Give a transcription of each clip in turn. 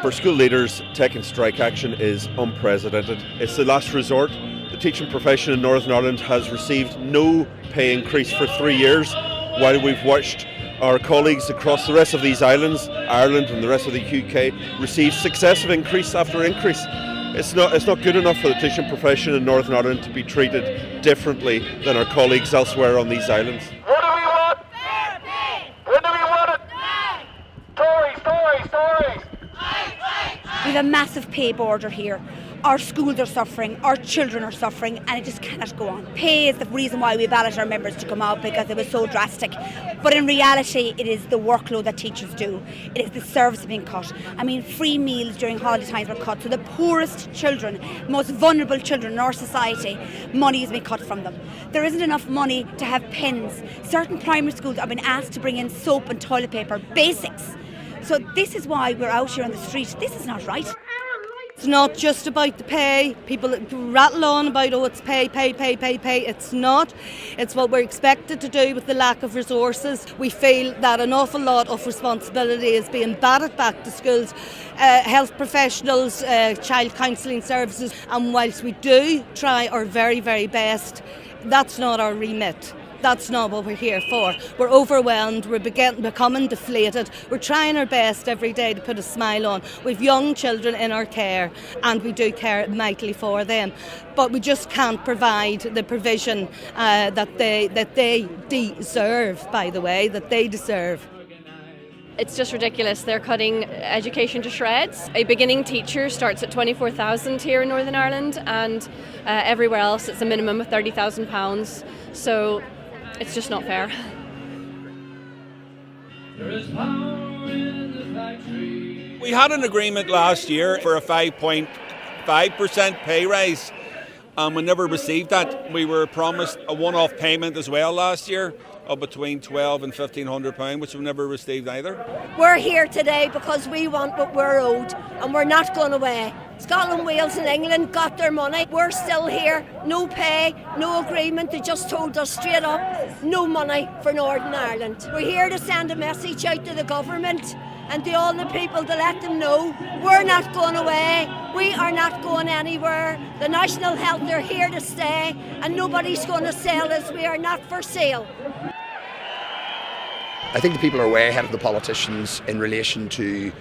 For school leaders, taking strike action is unprecedented. It's the last resort. The teaching profession in Northern Ireland has received no pay increase for 3 years, while we've watched our colleagues across the rest of these islands, Ireland and the rest of the UK, receive successive increase after increase. It's not good enough for the teaching profession in Northern Ireland to be treated differently than our colleagues elsewhere on these islands. What do we want? Fair pay! When do we want it? Now! Stories! We have a massive pay border here. Our schools are suffering, our children are suffering, and it just cannot go on. Pay is the reason why we ballot our members to come out, because it was so drastic. But in reality, it is the workload that teachers do. It is the service being cut. I mean, free meals during holiday times were cut. So the poorest children, most vulnerable children in our society, money is being cut from them. There isn't enough money to have pens. Certain primary schools are being asked to bring in soap and toilet paper, basics. So this is why we're out here on the street. This is not right. It's not just about the pay. People rattle on about, it's pay. It's not. It's what we're expected to do with the lack of resources. We feel that an awful lot of responsibility is being batted back to schools, health professionals, child counselling services. And whilst we do try our very, very best, that's not our remit. That's not what we're here for. We're overwhelmed, we're becoming deflated. We're trying our best every day to put a smile on. We've young children in our care, and we do care mightily for them. But we just can't provide the provision that they deserve, by the way, that they deserve. It's just ridiculous. They're cutting education to shreds. A beginning teacher starts at 24,000 here in Northern Ireland, and everywhere else it's a minimum of £30,000. So it's just not fair. We had an agreement last year for a 5.5% pay rise, and we never received that. We were promised a one-off payment as well last year of between £1,200 and £1,500, which we never received either. We're here today because we want what we're owed, and we're not going away. Scotland, Wales and England got their money. We're still here. No pay, no agreement. They just told us straight up, no money for Northern Ireland. We're here to send a message out to the government and to all the people to let them know we're not going away. We are not going anywhere. The National Health are here to stay, and nobody's going to sell us. We are not for sale. I think the people are way ahead of the politicians in relation to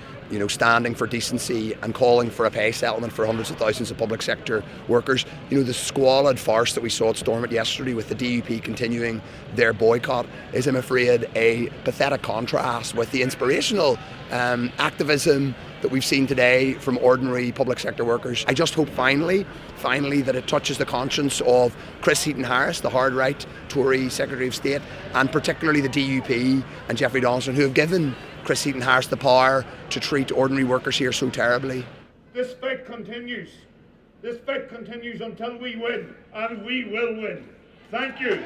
standing for decency and calling for a pay settlement for hundreds of thousands of public sector workers. The squalid farce that we saw at Stormont yesterday with the DUP continuing their boycott is, I'm afraid, a pathetic contrast with the inspirational activism that we've seen today from ordinary public sector workers. I just hope finally that it touches the conscience of Chris Heaton-Harris, the hard right Tory Secretary of State, and particularly the DUP and Jeffrey Donaldson, who have given Chris Heaton-Harris the power to treat ordinary workers here so terribly. This fight continues. This fight continues until we win, and we will win. Thank you.